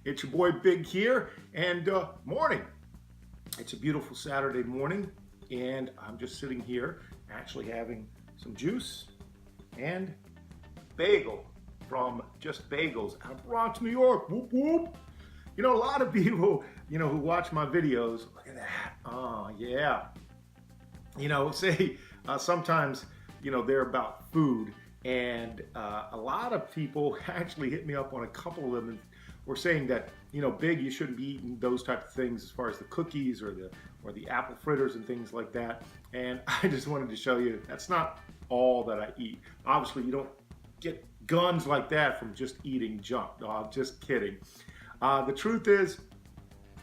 It's your boy Big here, and morning. It's a beautiful Saturday morning, and I'm just sitting here actually having some juice and bagel from Just Bagels out of Bronx, New York. Whoop whoop. You know, a lot of people, who watch my videos, look at that. Oh, yeah. Say sometimes, they're about food. And a lot of people actually hit me up on a couple of them and were saying that, Big, you shouldn't be eating those type of things as far as the cookies or the apple fritters and things like that. And I just wanted to show you that's not all that I eat. Obviously, you don't get guns like that from just eating junk. No, I'm just kidding. The truth is,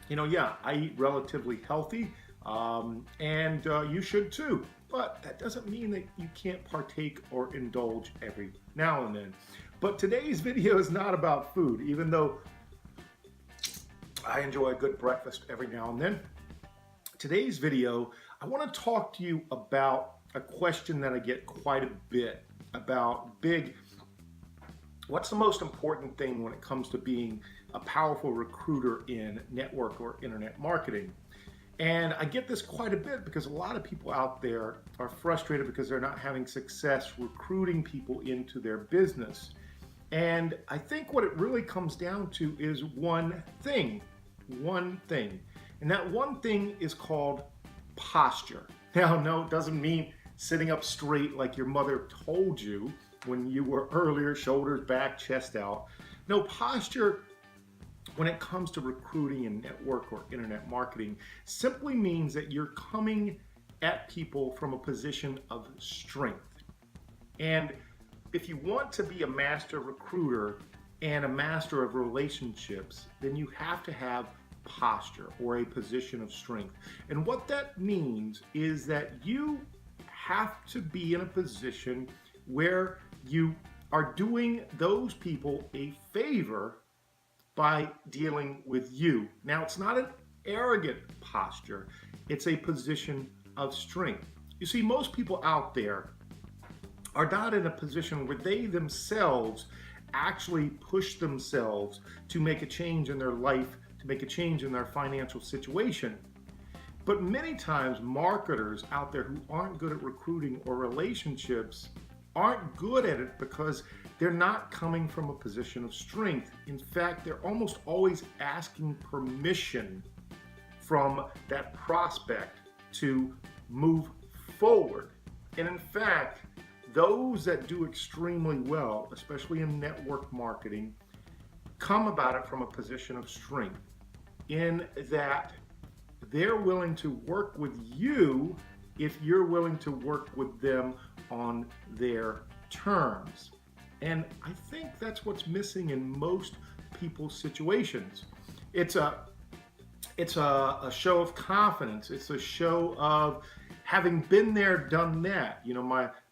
yeah, I eat relatively healthy, and you should too. But that doesn't mean that you can't partake or indulge every now and then. But today's video is not about food, even though I enjoy a good breakfast every now and then. Today's video, I want to talk to you about a question that I get quite a bit about Big. What's the most important thing when it comes to being a powerful recruiter in network or internet marketing? And I get this quite a bit because a lot of people out there are frustrated because they're not having success recruiting people into their business. And I think what it really comes down to is one thing. And that one thing is called posture. Now, no, it doesn't mean sitting up straight like your mother told you when you were earlier, shoulders back, chest out. No, posture when it comes to recruiting and network or internet marketing simply means that you're coming at people from a position of strength. And if you want to be a master recruiter and a master of relationships, then you have to have posture or a position of strength. And what that means is that you have to be in a position where you are doing those people a favor by dealing with you. Now, it's not an arrogant posture, it's a position of strength. You see, most people out there are not in a position where they themselves actually push themselves to make a change in their life, to make a change in their financial situation. But many times, marketers out there who aren't good at recruiting or relationships aren't good at it because they're not coming from a position of strength. In fact, they're almost always asking permission from that prospect to move forward. And in fact, those that do extremely well, especially in network marketing, come about it from a position of strength in that they're willing to work with you if you're willing to work with them on their terms. And I think that's what's missing in most people's situations. It's a show of confidence. It's a show of having been there, done that.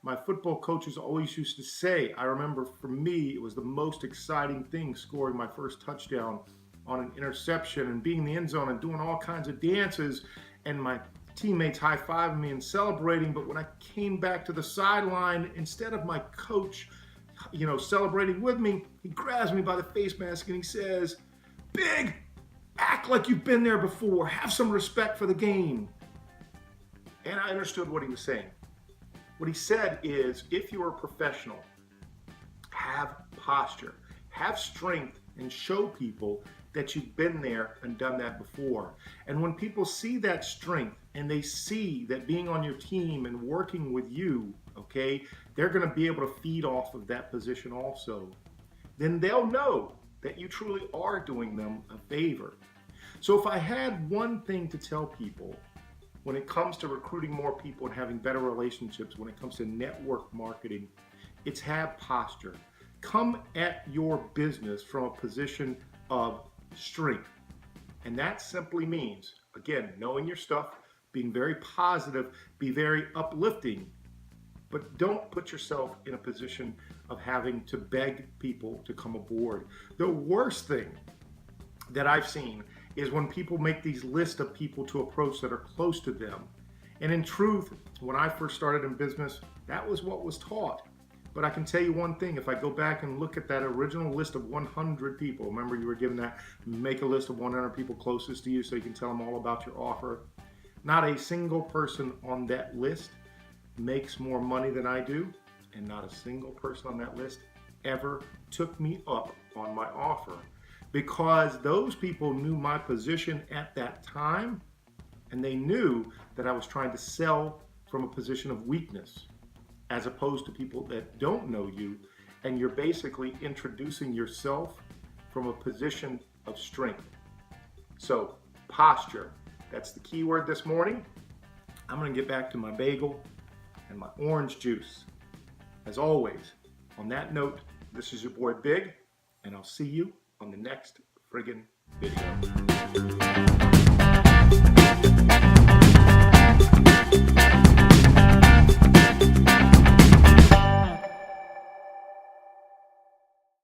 My football coaches always used to say, I remember for me, it was the most exciting thing scoring my first touchdown on an interception and being in the end zone and doing all kinds of dances and my teammates high-fiving me and celebrating. But when I came back to the sideline, instead of my coach, celebrating with me, he grabs me by the face mask and he says, Big, act like you've been there before. Have some respect for the game. And I understood what he was saying. What he said is, if you're a professional, have posture, have strength, and show people that you've been there and done that before. And when people see that strength and they see that being on your team and working with you, okay, they're going to be able to feed off of that position also. Then they'll know that you truly are doing them a favor. So if I had one thing to tell people when it comes to recruiting more people and having better relationships, when it comes to network marketing, it's have posture. Come at your business from a position of strength. And that simply means, again, knowing your stuff, being very positive, be very uplifting, but don't put yourself in a position of having to beg people to come aboard. The worst thing that I've seen is when people make these lists of people to approach that are close to them. And in truth, when I first started in business, that was what was taught. But I can tell you one thing, if I go back and look at that original list of 100 people, remember you were given that, make a list of 100 people closest to you so you can tell them all about your offer. Not a single person on that list makes more money than I do, and not a single person on that list ever took me up on my offer, because those people knew my position at that time, and they knew that I was trying to sell from a position of weakness, as opposed to people that don't know you, and you're basically introducing yourself from a position of strength. So posture, that's the key word this morning. I'm gonna get back to my bagel and my orange juice. As always, on that note, this is your boy Big, and I'll see you on the next friggin' video.